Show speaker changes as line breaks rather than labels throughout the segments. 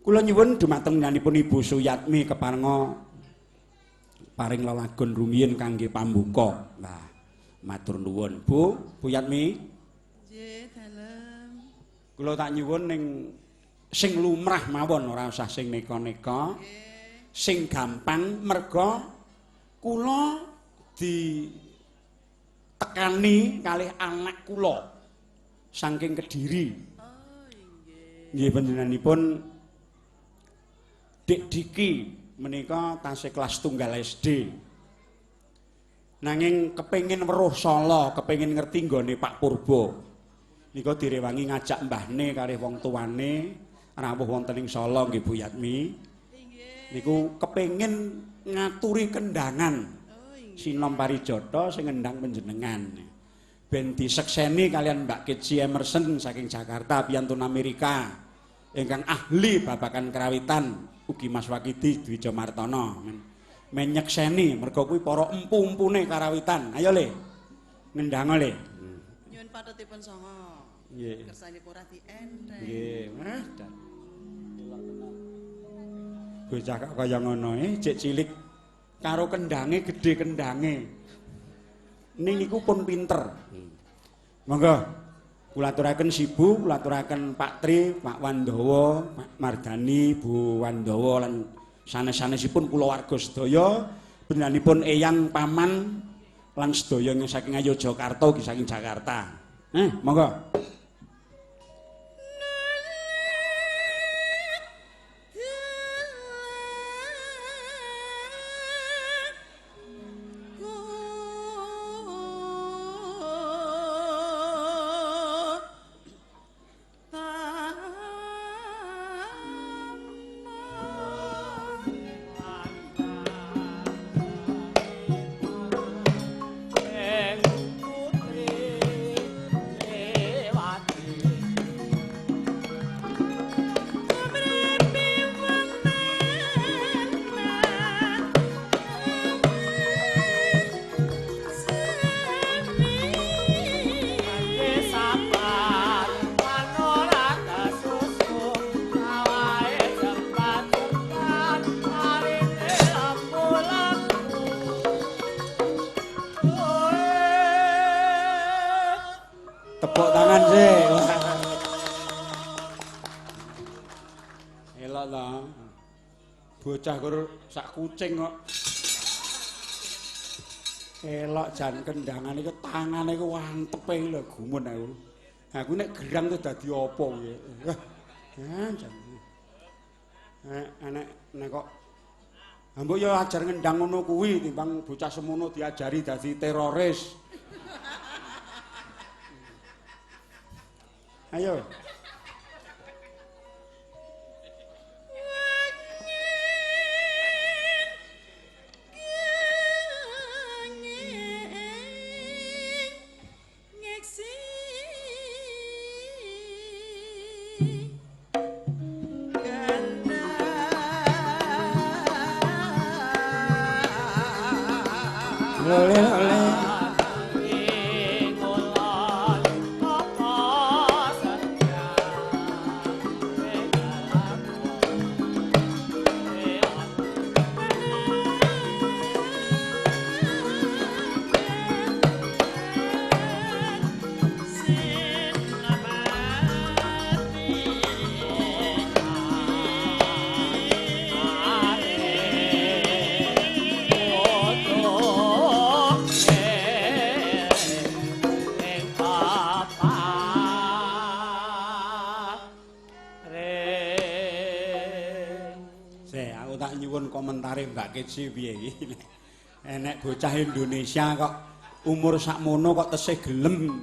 Kula nyuwun dumateng nyanipun Ibu Suyatmi keparenga paring lelagon rumiyin kangge pambuka. Nah, matur nuwun. Bu Yatmi.
Nggih, dalem.
Kula tak nyuwun ning sing lumrah mawon ora usah sing neka-neka. Sing gampang merga kula ditekani kalih anak kula saking Kediri.
Oh, nggih.
Nggih panjenenganipun Dik Diki menika tasih kelas tunggal SD. Nanging kepengin weruh Sala, kepengin ngerti nggone Pak Purba. Nika direwangi ngajak mbahne kalih wong tuane rawuh wonten ing Sala nggih Bu Yatmi. Niku kepengin ngaturi kendangan. Sinom Parijata sing ngendhang panjenengan. Ben disekseni kalian Mbak Kitsi Emerson saking Jakarta piyantun Amerika. Ingkang ahli babakan kerawitan ugi Mas Wakidi Dwija Martono. Men nyekseni mergo kuwi para empu-empune karawitan. Ayo Le. Ngendhang Le.
Nyuwun patutipun saha.
Nggih.
Kersanipun ora dienteng.
Nggih, bocah kok kaya ngono cek cilik karo kendange gedhe kendange. Ning niku pun pinter. Monggo kula aturaken Sibu, kula aturaken Pak Tri, Pak Wandawa, Pak Mardani, Bu Wandawa lan sanes-sanesipun kula warga sedaya, bendanipun eyang paman lan sedaya saking Yogyakarta ugi saking Jakarta. Monggo. Tepuk tangan sih. Elok lah. Bocah kur sak kucing kok. Elok jan kendangan iku tangane iku wantepe lho gumun aku. Aku nek gerang tuh dadi apa piye. Jan. Nek kok mbok yo ajar ngendang ngono kuwi timbang bocah semono diajari dadi teroris. Ayo. Oleh. Komentare Mbak Kitsi piye iki. Enek bocah Indonesia kok umur sakmono kok tesih gelem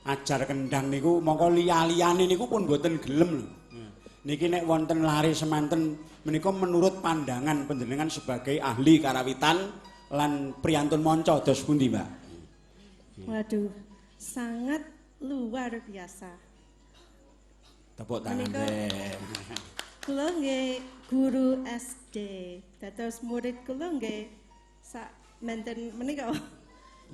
ajar kendang niku, mongko liya-liyane niku pun mboten gelem lho. Niki nek wonten lare semanten menika menurut pandangan panjenengan sebagai ahli karawitan lan priyantun manca dos pundi, Mbak?
Waduh, sangat luar biasa.
Tepuk tangan teh.
Kula nggih guru SD, dados murid kula nggih sak menten menika.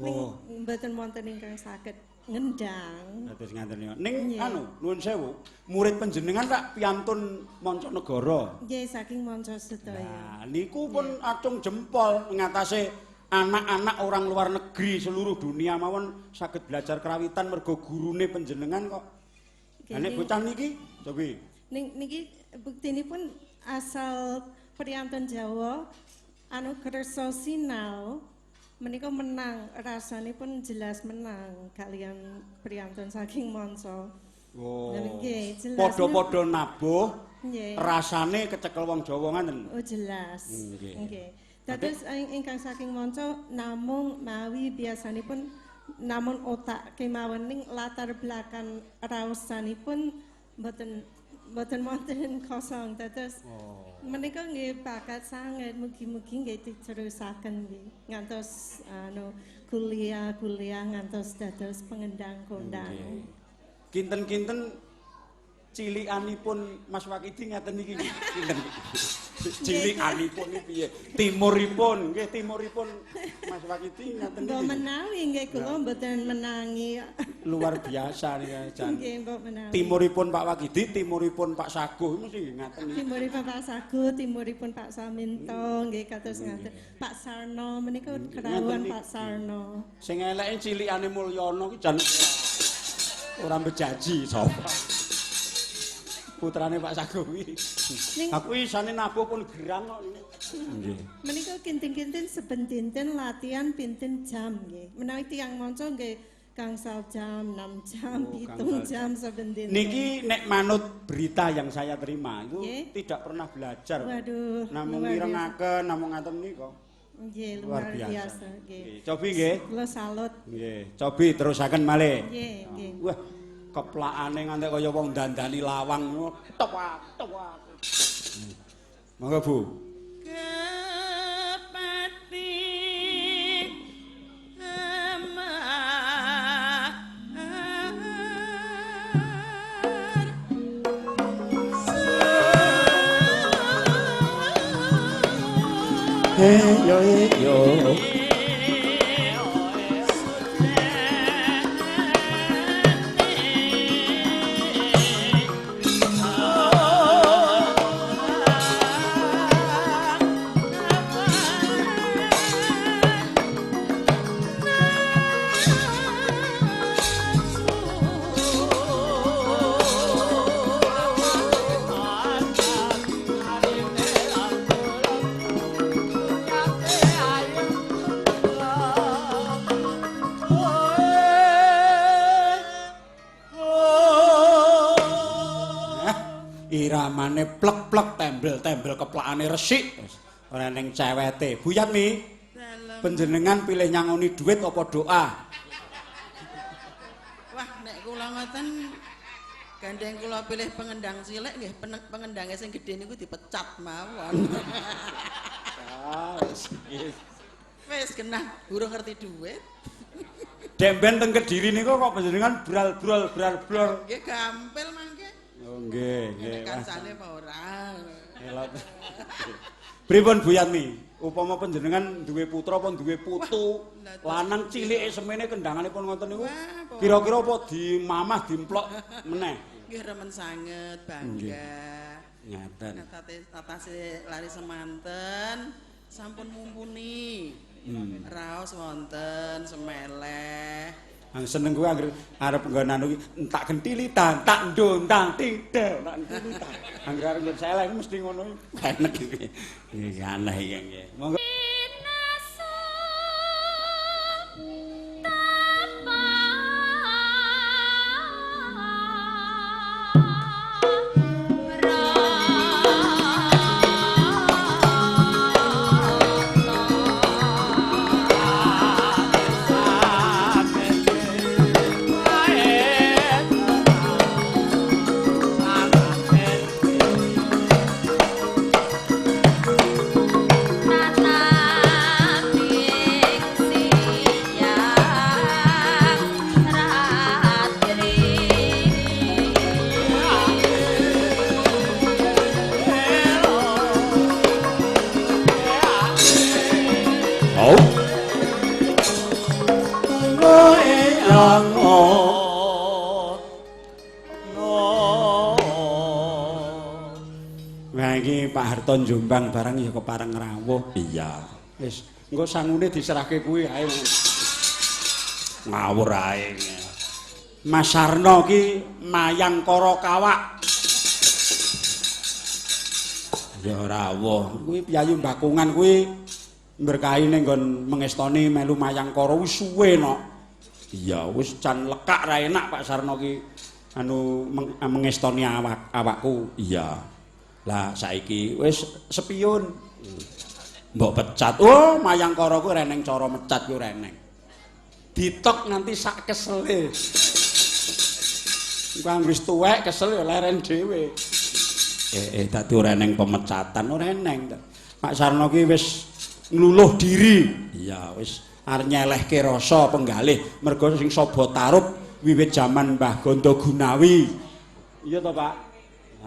Ning mboten wonten ingkang saged ngendang.
Dados ngaten niku. Ning
Nggih.
anu nuwun sewu, murid panjenengan tak piantun mancanegara.
Nggih saking manca sedaya.
Nah, niku pun acung jempol ngatasi anak-anak orang luar negeri seluruh dunia mawon saged belajar kerawitan mergo gurune panjenengan kok. Lah nek bocah niki cobi.
Niki buktinipun asal priyantun Jawa anu kersa sinau menika menang rasanipun jelas menang kalian priyantun saking manca.
Oh.
Nggih, jelas.
Padha-padha nabuh
Nggih.
rasane kecekel wong Jawa ngaten.
Oh jelas.
Nggih.
Nggih. Dados ingkang saking manca namung mawi biasanipun namun otak kemawon ning latar belakang raosanipun mboten wonten kosong. Dados menika nggih bakat sanget mugi-mugi nggih diterusaken nggih ngantos anu kuliah ngantos dados pengendang kondang.
Kinten-kinten cilikanipun Mas Wakidi ngaten niki. Kinten. Cilikanipun iki piye? Timuripun, nggih timuripun Mas Wakidi ngaten
Mbok
niki.
menawi nggih kula mboten menangi.
Luar biasa nih Jan.
Nggih mbok menawi.
Timuripun Pak Wakidi, timuripun Pak Saguh mesti ngaten niki.
Timuripun Pak Sagu, timuripun Pak Saminto, nggih kados ngaten. Pak Sarno menika kerawuhan Pak Sarno.
Sing eleke cilikane Mulyana ki jan ora bejaji sapa. Putrane Pak Saguh kuwi. Aku isane nabuh pun gerang kok. Nggih.
Menika kinten-kinten sebentinten latihan pinten jam nggih. Menawi tiyang manca nggih gangsal jam, 6 jam, 7 jam sebentinten.
Niki nek manut berita yang saya terima itu
Nggih.
tidak pernah belajar.
Waduh,
Namung
luar
mirengaken, namung ngaten nika.
Nggih, luar biasa nggih.
Nggih, cobi nggih.
Kula salut.
Nggih, cobi terusaken malih.
Nggih, nggih.
Wah, keplakane nganti kaya wong dandani lawang ngono. Tewak, tewak. Monggo Bu.
Kepati
Yo yo. Iramane plek-plek tembel-tembel keplakane resik. Ora ning cewete. Bu Yatmi,
dalam.
panjenengan pilih nyangoni duit apa doa?
Wah, nek kula ngoten gandeng kula pilih pengendang cilik nggih, pengendange sing gedhe niku dipecat mawon. Wis genah burung ngerti duit.
Demben teng Kediri niku kok panjenengan bral-brol bral-brol.
Nggih gampil mangke.
Oh nggih, nggih.
Nek kancane apa ora.
Elot. Pripun Bu Yatmi? Upama panjenengan duwe putra apa duwe putu, lanang cilike semene kendanganipun ngoten niku. Kira-kira apa dimamah dimplok meneh?
Nggih remen sanget, bangga.
Ngaten.
Tatase lari semanten sampun mumpuni. Raos wonten semeleh.
Ang seneng kuwi anggere arep nggon anu entak gentilitan, tak ndontang tidak, tak gentilitan. Anggere arep nggon seleh mesti ngono enek iki. Iki aneh iki nggih. Monggo
Tata
Nah iki Pak Harto Jombang barang ya kepareng rawuh.
Iya.
Wis, engko sangune diserahke kuwi ae.
Ngawur ae.
Mas Sarno ki mayang kara kawak.
Ya rawuh.
Kuwi piyayu Bakungan kuwi berkahi ning nggon mengestoni melu mayang kara wis suwe no.
Iya,
Wis jan lekak ra enak Pak Sarno ki anu mengestoni awakku.
iya.
Lah saiki wis sepiyun. Mbok pecat. Oh, mayang kara kuwi reneng cara mecat kuwi reneng. Ditok nganti sak kesele. Engko anggris tuwek kesel ya leren dhewe. Dadi ora eneng pemecatan, ora eneng. Pak Sarno ki wis ngluluh diri.
Iya,
Wis arep nyelehke rasa penggalih mergo sing Saba Tarup wiwit jaman Mbah Gondo Gunawi. Iya to, Pak?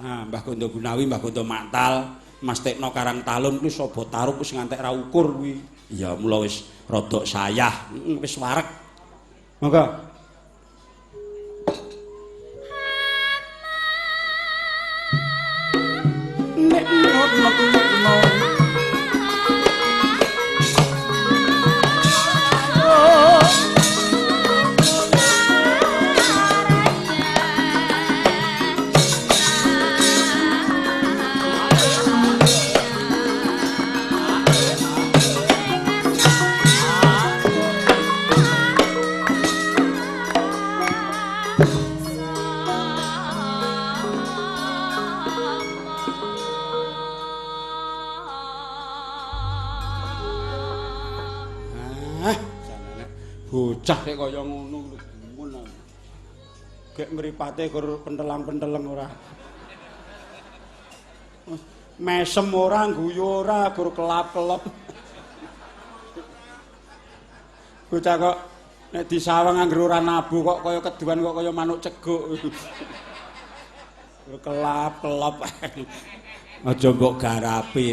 Nah, Mbah Gondo Gunawi, Mbah Gondo Mantal, Mas Tekno Karang Talun kuwi Saba Tarup wis ngantek ra ukur kuwi.
iya mula wis rada sayah.
Wis wareg. Monggo. Nek bocah kaya kaya ngono lho gumun. Gek mripate gur pentelang-penteleng ora. Mesem ora, guyu ora, gur kelap-kelop. Bocah kok nek disawang anggere ora nabu kok kaya keduan kok kaya manuk ceguk. Kelap-kelop. Aja mbok garapi.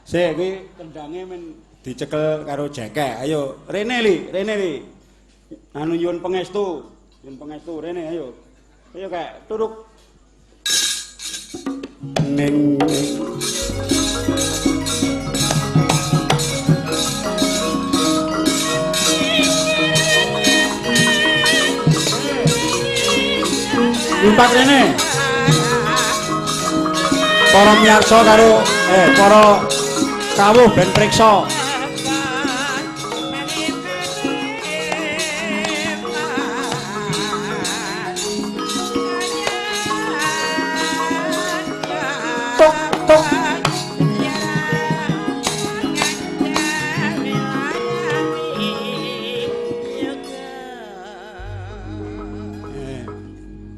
Sik iki kendange men dicekel karo jekek. Ayo, rene li. Anu nyuwun pangestu. Rene ayo. Ayo kek turuk. Ning Lumpat rene. Para miyarsa karo para kawuh ben priksa.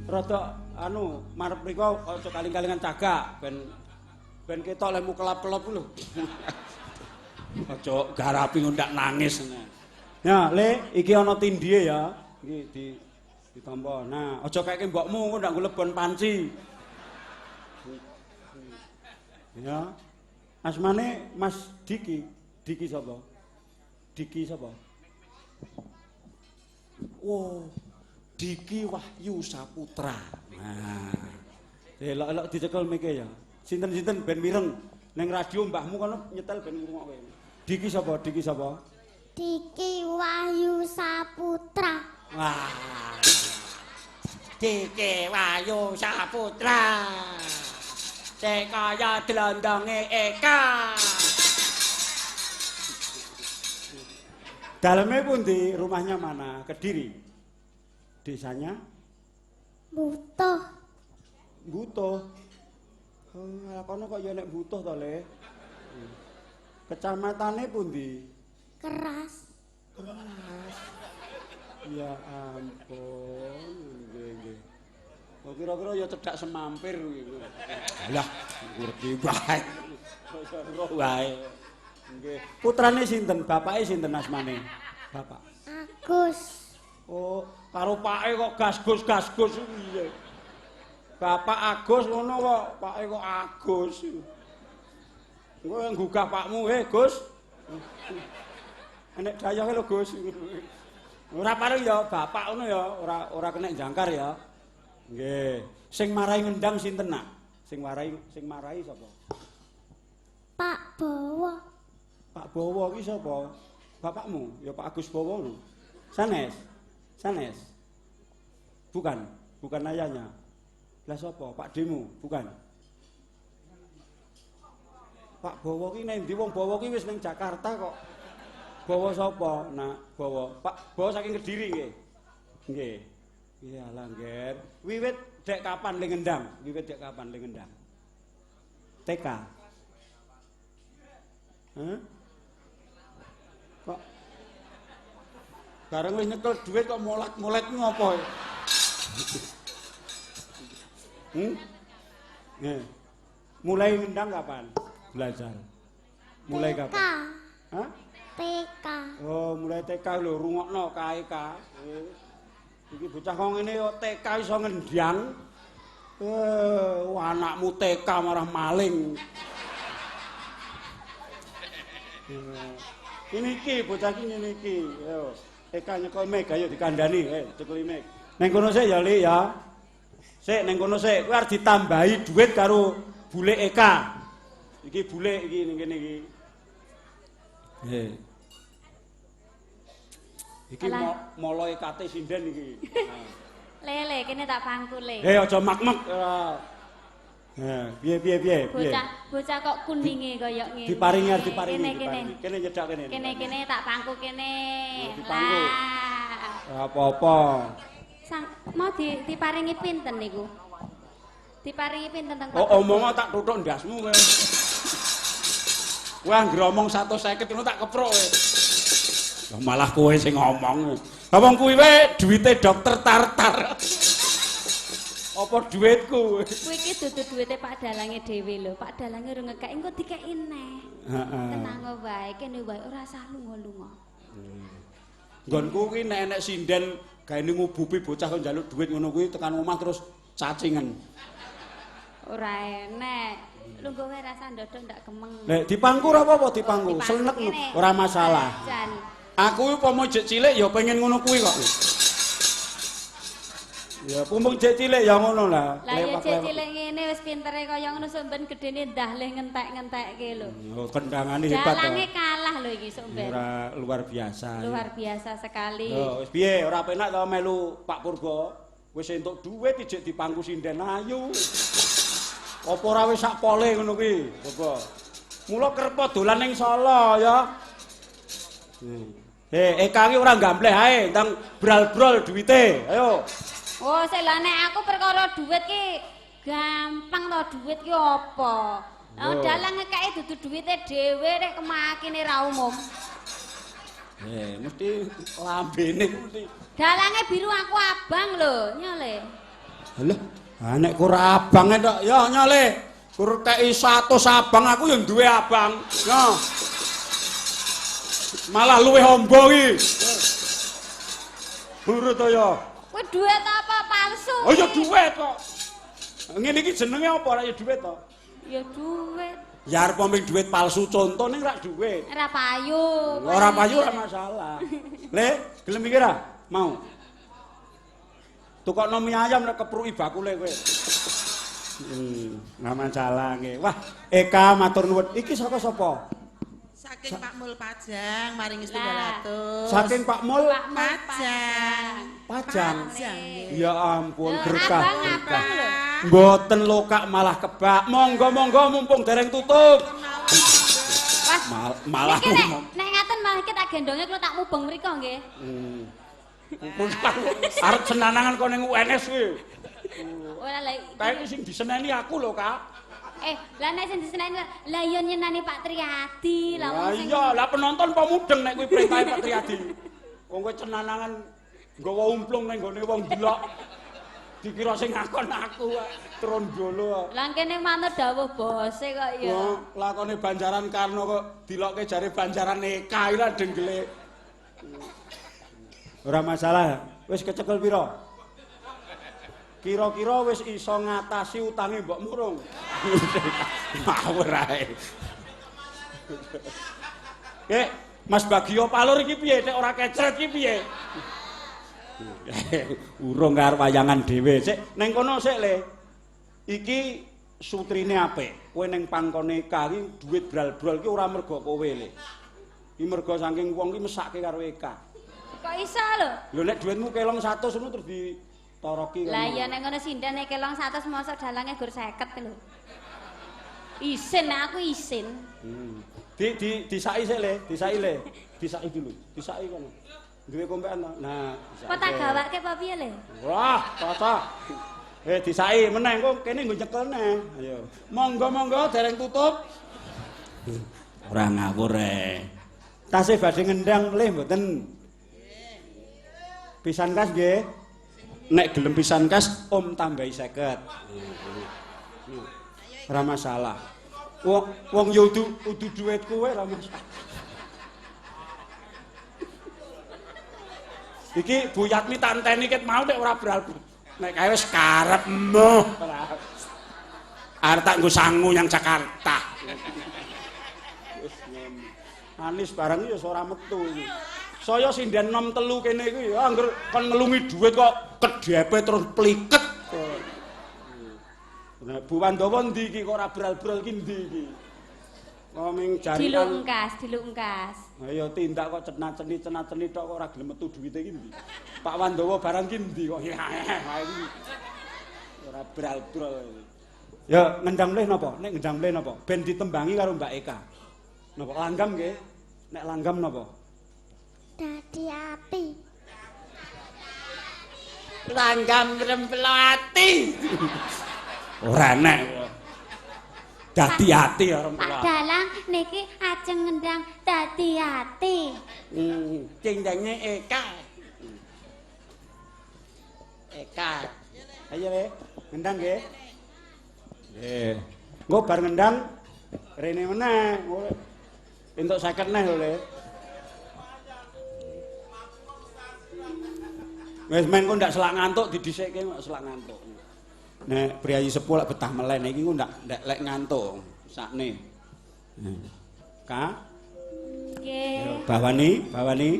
Rada anu marep mriko aja kaling-kalingan cagak ben ketok lemu kelap-kelop lho. Aja garapi ngundak nangis. Ya, Le, iki ana tindhihe ya. Iki ditampa. Nah, aja kayake mbokmu engko ndak lebon panci. Ya. Asmane Mas Diki. Diki sapa? Oh. Diki Wahyu Saputra. Nah. Elok-elok dicekel mike ya. Sinten-sinten ben mireng ning radio mbahmu kono nyetel ben ngrungokke. Diki sapa?
Diki Wahyu Saputra.
Wah. Diki Wahyu Saputra. Sing kaya dlondonge Eka. Daleme pundi? Rumahnya mana? Kediri. Desanya?
Butuh.
Oh, kono kok ya nek butuh to, Le. Kecamatane pundi?
Keras.
Ya ampun, nggih. Kok kira-kira ya cedhak semampir kuwi. Alah, ngerti bae. Roh wae. Nggih. Putrane sinten? Bapake sinten asmane? Bapak.
Agus.
Oh, karo pake kok gasgus piye? Bapak Agus ngono kok, pake kok Agus. Engko nggugah pakmu, Gus. Enek dayohe lho, Gus. Ora pareng ya, bapak ngono ya, ora kena jangkar ya. Nggih. Sing marahi ngendang sinten, Nak? Sing marahi sapa?
Pak Bowo.
Pak Bowo ki sapa? Bapakmu? Ya Pak Agus Bowo lho. Sanes. Bukan ayahnya. Lah sapa? Pak Demu, bukan. Pak Bowo ki nang ndi wong Bowo ki wis ning Jakarta kok. Bowo sapa? Nah, Bowo. Pak Bowo saking Kediri nggih. Nggih. Iya lah, Ngger. Wiwit dek kapan ling Endang? TK. Hah? Kok bareng wis nyekel duit kok molet-molet ngopo? Nih. Mulai ngendang kapan belajar? Mulai
TK.
kapan? Hah?
TK.
Oh, mulai TK lho, rungokno KIK. Iki bocah kok ngene yo TK iso ngendang. Anakmu TK marah maling. Ini iki bocah iki ngene iki. Yo, TK nyekel meg ayo dikandani, cekeli meg. Neng kono sik ya, Li ya. Sik neng kono sik, kuwi arep ditambahi duit karo bule Eka. Iki bule iki ning kene iki. Iki molo ekate sinden iki.
Le, kene tak pangku le.
Aja mak-mak. Piye.
Bocah kok kuninge kaya ngene.
Diparingi.
Kene.
Kene nyedak kene.
Kene tak pangku kene.
Dipangku.
Lah.
Apa-apa.
Mau diparingi pinten niku? Diparingi pinten teng
Oh, omong tak tutuk ndasmu kowe. Kowe anggere omong 150 ngono tak keprok kowe. Lah malah kowe sing ngomong. Lah wong kuwi wae duwite dokter tartar. Apa duitku?
Kuwi iki dudu duwite Pak Dalange dhewe lho. Pak Dalange ora ngekeki engko dikeki neh.
Heeh.
Tenang wae, kene wae ora usah lunga-lunga.
Nggonku kuwi nek enek sinden gaene ngubupi bocah kok njaluk duit ngono kuwi tekan omah terus cacingen.
Ora enek. Lungguh wae rasa ndodok ndak kemeng.
Nek dipangku ora apa-apa dipangku, senek ora masalah.
Jan.
Aku umpama jek cilik ya pengen ngono kuwi kok. Ya pumbung jek cilik ya ngono lah.
Lah ya jek cilik ngene wis pintere kaya ngono sok ben gedene ndah leh ngentek-ngentekke lho.
Oh, kendangane hebat.
Dalange kalah lho iki sok ben.
Ora luar biasa.
Luar biasa sekali.
Yo wis piye ora penak to melu Pak Purba. Wis entuk dhuwit ijek dipangku sinden ayu. Apa ora wis sak pole ngono kuwi, Purba. Mula kerep dolan ning Solo ya. Eka ki ora gambleh ae, ndang bral-brol duwite. Ayo.
Oh, sik nek aku perkara duit ki gampang to, duit ki apa? Oh, dalang ngekeki dudu duwite dhewe rek kemakine ra umum.
Mesti lambene mesti.
Dalange biru aku abang lho, nyole.
Halah, nek ora abang tok, ya nyole. Kur kei 100 abang aku yang duwe abang. Ya. Malah luwih ombo iki. Nurut to ya.
Kuwi duit apa palsu?
Oh ya duit kok. Ngene iki jenenge apa ora ya duit to?
Ya duit.
Ya arep omong duit palsu contoh ning rak duit.
Ora payu.
Ora payu ora masalah. Le, gelem iki ra? Mau. Tukokno mie ayam nek kepruki bakule kowe. Nggak masalah nggih. Wah, Eka matur nuwun. Iki saka sapa?
Saking Pak Mul Pajang maring 300.
Saking Pak Mul
Pajang.
Pajang.
nggih.
Ya ampun berkah.
Abang lho.
Mboten lokak malah kebak. Monggo-monggo mumpung dereng tutup.
Wah,
Malah
iki nek ngaten malah iki tak gendonge kula tak mubeng mriko nggih.
Arep senanangan kok ning UNS kuwi.
Ora lha
Kae sing diseneni aku lho, Kak.
Lah nek sing diseneni lah ya nyenani Pak Triadi lah
Lah
wong sing
iya, lah penonton apa mudeng nek kuwi perintahe Pak Triadi. Wong kowe cenanangan nggawa umplung ning gone wong delok. Dikira sing ngakon aku trondolo.
Lah kene manut dawuh bose kok ya.
Wah, lakone Banjaran Karno kok dilokke jare Banjaran Eka iki lah denggele. Ora masalah. Wis kecekel pira? Kira-kira wis iso ngatasi utange mbok murung. Ngawur ae. Mas Bagio Palur iki piye nek ora kecret iki piye? Urung karo wayangan dhewe. Sik ning kono sik le. Iki sutrine apik. Kowe ning pangkone Eka iki dhuwit bral-bral ki ora mergo kowe le. Iki mergo saking wong ki mesake karo Eka.
Kok iso lho?
Lho nek dhuwitmu kelong 100 ngono terus ditoroki
Lah ya nek ngono sindane kelong 100 mosok dalange gur 50 lho. Isin aku isin.
Disaki sik le, disaki le. Disaki dulu, disaki kono. Duwe kompean to. Nah, disaki.
Kok tak gawake apa piye le?
Wah, cocok. Disaki meneh kok kene nggo nyekelne. Ayo. Monggo-monggo dereng tutup.
Ora ngawur
Tasih badhe ngendang lih mboten. Pisan kas nggih. Nek gelem pisan kas om tambahi 50. Ora masalah. Wong yo udu dhuwit kowe ora masalah. Iki Bu Yatmi tanteni ket mau nek ora bral. Nek kae wis karepmu. Arep tak nggo sangu yang Jakarta. Wis ngono. Anis barang ya ora metu iki. Saya sinden nom telu kene iki ya anggere kon ngelungi dhuwit kok kedhepe terus pliket. Nah, Bu Wandawa ndi iki kok ora bral-bral ki ndi iki? Ngomong jarikan
Dilungkas.
Ayo tindak kok cenat-ceni tok kok ora gelem metu dhuwite iki ndi? Pak Wandawa barang ki ndi kok iki ora bral-bral. Ya ngendang mleh napa? Nek ngendang mleh napa? Ben ditembangi karo Mbak Eka. Napa langgam nggih? Nek langgam napa?
Dadi ati.
langgam rempelati.
Ora enek. Dadi ati ya
Pak
rempela.
Dalang niki ajeng ngendang dadi ati.
Cindenge Eka. Eka. Ayo le, ngendang nggih. Nggih. Engko bar ngendang rene meneh. Entuk 50 neh lho le. Wis men kok ndak selak ngantuk didhisikke kok selak ngantuk. Nek priyayi sepuh lek betah melen iki ku ndak lek ngantuk sakne. Ka?
Nggih.
Bawani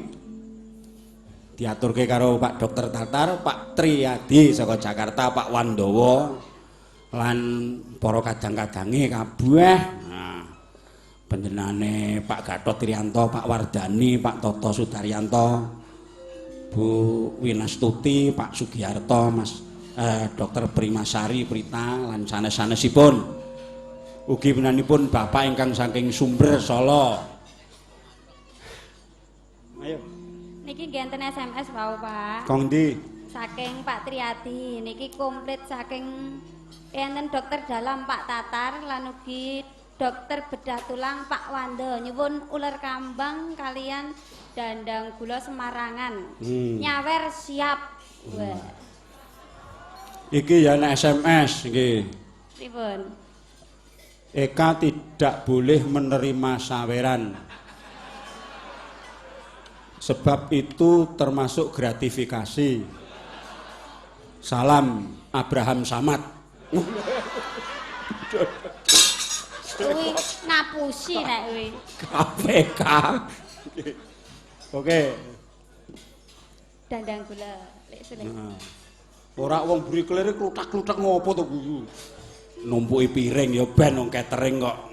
diaturke karo Pak Dokter Tatar, Pak Triyadi saka Jakarta, Pak Wandawa lan para kadang-kadange kabeh. Nah, panjenengane Pak Gatot Triyanto, Pak Wardani, Pak Toto Sudaryanto, Bu Winastuti, Pak Sugiyarto, Mas Dr. Primasari Prita lan sanes-sanesipun. Ugi menanipun Bapak ingkang saking Sumber Solo. Ayo.
Niki ngenten SMS wau, Pak.
Kong ndi?
Saking Pak Triyadi niki komplit saking enten dokter dalam Pak Tatar lan ugi dokter bedah tulang Pak Wando nyuwun uler kambang kalian dandang gula Semarangan. Nyawer siap. Wah.
Iki ya nek SMS iki.
Pripun?
Eka tidak boleh menerima saweran. Sebab itu termasuk gratifikasi. Salam Abraham Samad.
Kuwi ngapusi nek kuwi.
KPK. Oke.
Dandang gula lek sulit.
Nah. Ora wong buri-klere klutak-klutak ngopo to guyu. Numpuki piring ya ben wong catering kok.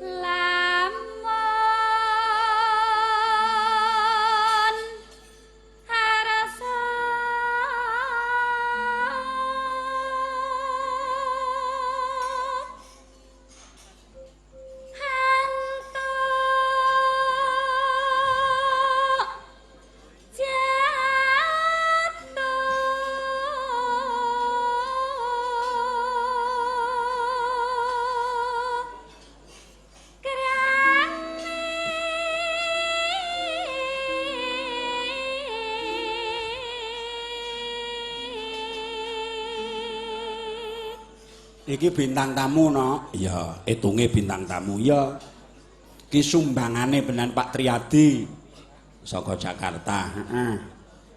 Lamun harasa
Iki bintang tamu no. Iya, hitunge bintang tamu ya. Ki sumbangane benan Pak Triyadi saka Jakarta. Heeh.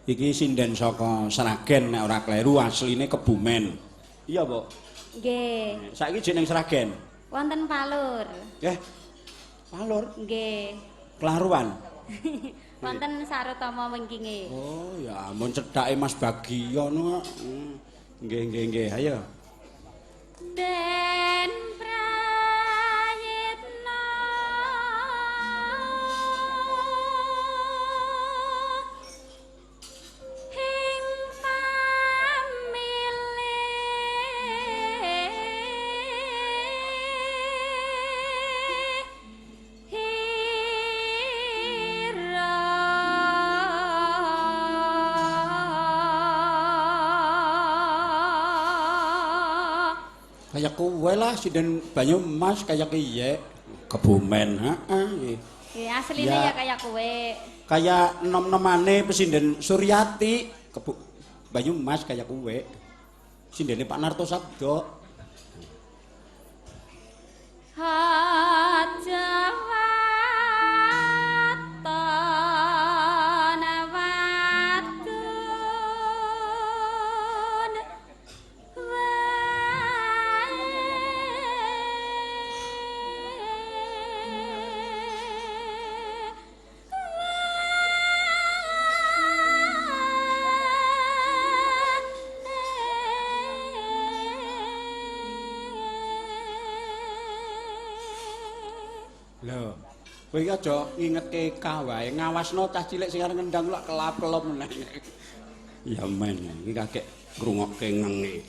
Iki sinden saka Sragen nek ora kleru asline Kebumen. Iya, Bu.
nggih.
Saiki jeneng Sragen.
Wonten Palur.
Nggih. Palur
Nggih.
Klaruan.
Wonten Sarutama wingkinge.
Oh, ya ampun cedhake Mas Bagio no. Nggih, ayo.
Den prayitna hing
Kayak kowe lah sinden Banyumas kayak iye Kebumen, heeh.
Ya aslinya ya kayak kowe.
Kayak nom-nomane pesinden Suryati Banyumas kayak kowe. Sindene Pak Narto Sabdo. Lho, kowe iki aja ngingetke kawae, ngawasno cah cilik sing arep ngendang lak kelap-kelop meneh. Ya men, iki kakek ngrungokke ngenge.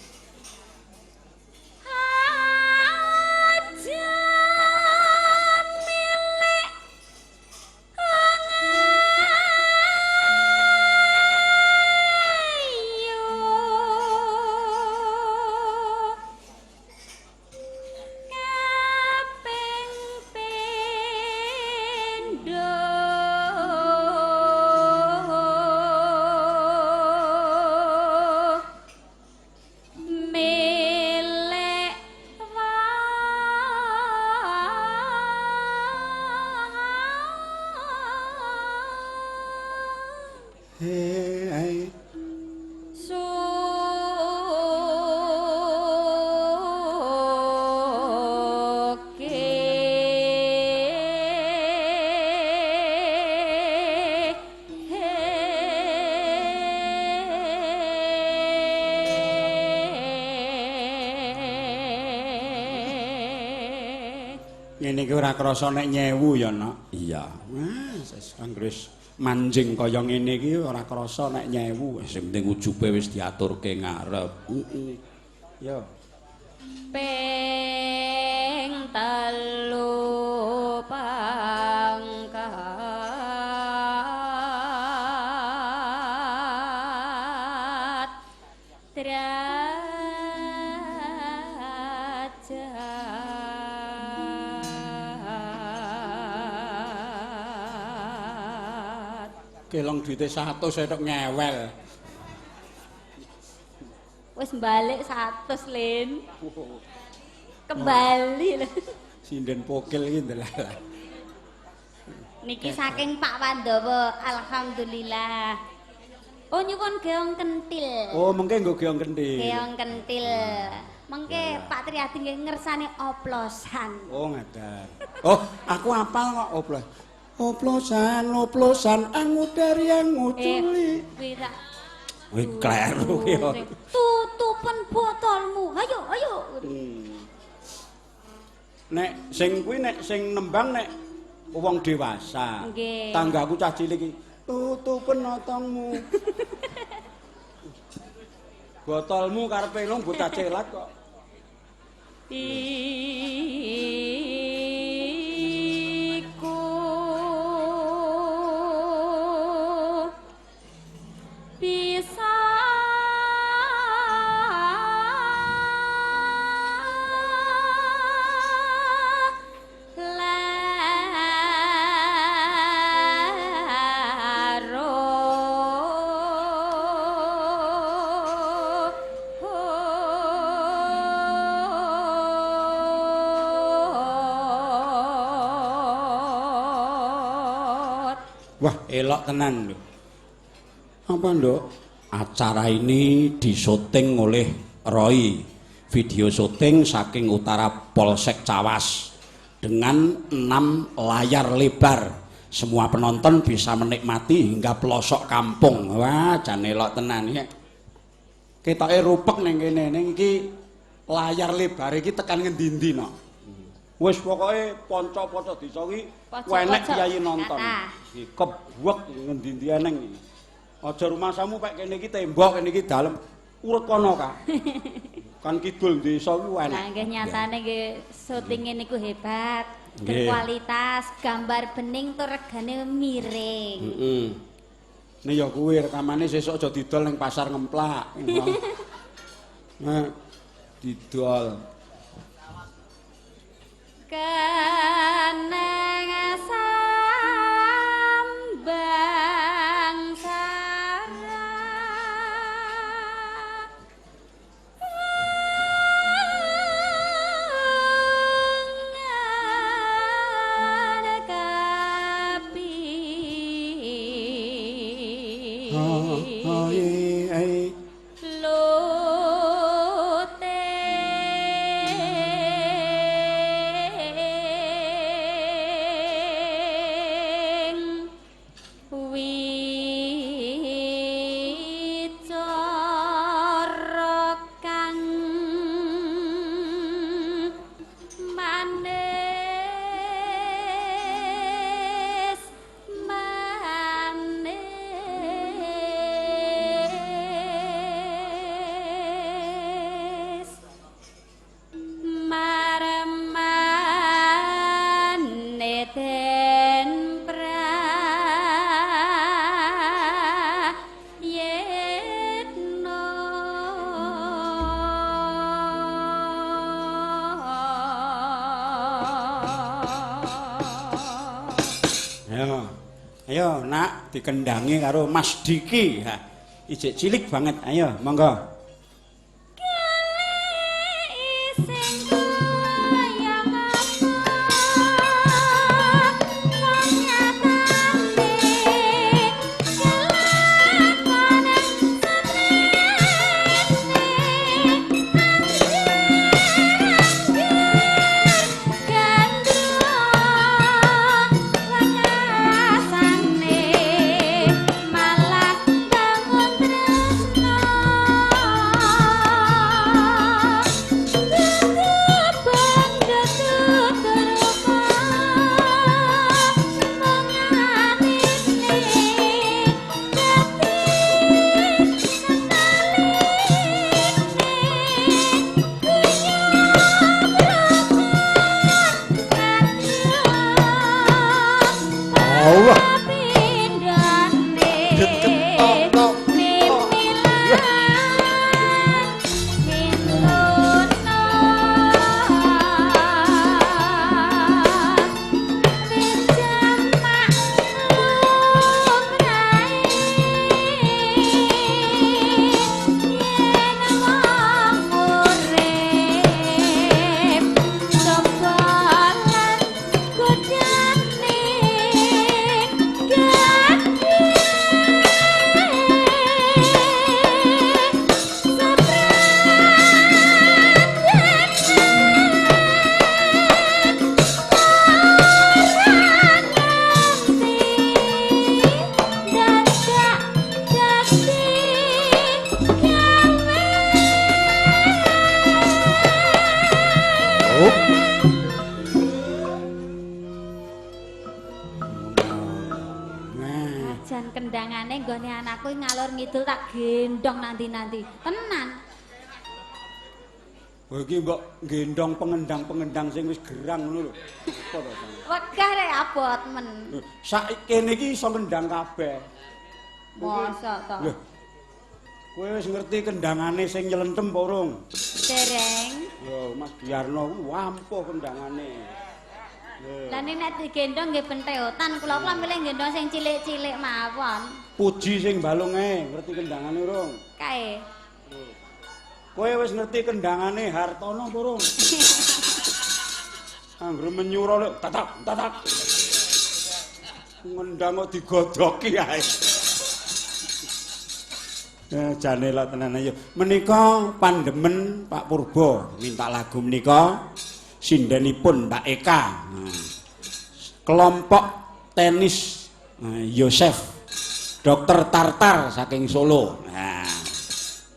Ngene iki ora krasa nek nyewu ya, Nak. Iya. Wah, anggris manjing kaya ngene iki ora krasa nek nyewu. Sing penting ujube wis diaturke ngarep. Heeh. Yo.
Ping telu pangkat derajat.
Kelong duite 100 tok ngewel.
Wis balik 100, Lin. Kembali lho.
Sinden pokil iki ndelalah.
Niki saking Pak Wandawa, alhamdulillah. Oh nyuwun geong kentil.
Oh, mengke nggo geong kentil.
Geong kentil. Mengke Pak Triadi nggih ngersani oplosan.
Oh, ngaten. Oh, aku apal kok oplos. Oplosan angudari anguculi.
Wira.
Wih, kleru ya.
Tutupen botolmu. Ayo.
Nek sing kuwi nek sing nembang nek wong dewasa.
Nggih.
Tanggaku cah cilik iki, tutupen otongmu. Botolmu karepe long bocah celak kok.
Iku bisa
Wah, elok tenan lho. Apa, Nduk? Acara ini disyuting oleh Roy. Video syuting saking utara Polsek Cawas dengan 6 layar lebar. Semua penonton bisa menikmati hingga pelosok kampung. Wah, jan elok tenan ya. Ketoke rupek ning kene. Ning iki layar lebar iki tekan ngendi-endi no. Wis pokoke panca-panca desa iki enek kiai nonton. Iki kebuek ngendi-endi eneng iki. Aja rumasamu pek kene iki tembok kene iki dalem urut kono Kak. Kan kidul desa iki enek.
Lah nggih nyatane nggih syutinge niku hebat. Berkualitas, gambar bening tur regane miring.
Heeh. Nek ya kuwi rekamane sesuk aja didol ning pasar ngemplak. Nah, didol.
Keneng sambang sara
Ayo nak dikendangi karo Mas Diki. Ha, ijek cilik banget. Ayo, monggo.
Jan kendangane nggone anakku ngalor ngidul tak gendong nanti-nanti. Tenan.
Oh iki mbok gendong pengendang-pengendang sing wis gerang ngono lho. Apa to?
Wegah rek abot men.
Sak kene iki iso kendang kabeh.
Mosok to.
Lho. Kowe wis ngerti kendangane sing nyelentem apa urung?
Dereng.
Yo Mas Biarno wampuh kendangane.
Lah nek digendong nggih penteotan, kula milih gendong sing cilik-cilik mawon.
Puji sing balung ae, ngerti kendangane urung?
Kae.
Kowe wis ngerti kendangane Hartono apa urung? Anggere menyura lho, tatak, tatak. Ngendang kok digodoki ae. Jane lho tenan ayo. Menika pandemen Pak Purbo minta lagu menika sindenipun Mbak Eka. Kelompok tenis Yosef Dokter Tartar saking Solo. Nah,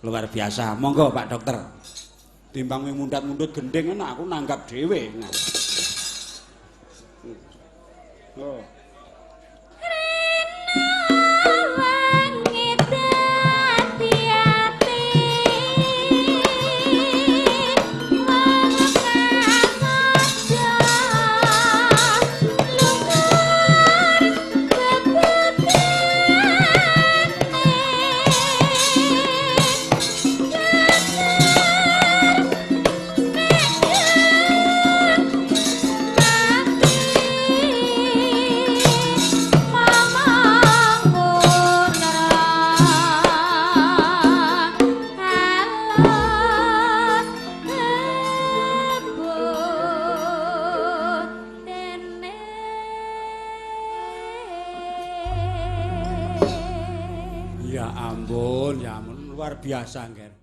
Luar biasa. Monggo Pak Dokter. Timbang wing mundhat-mundhut gending kan aku nanggap dhewe. Nah. Oh. Ya ampun, luar biasa, Nger.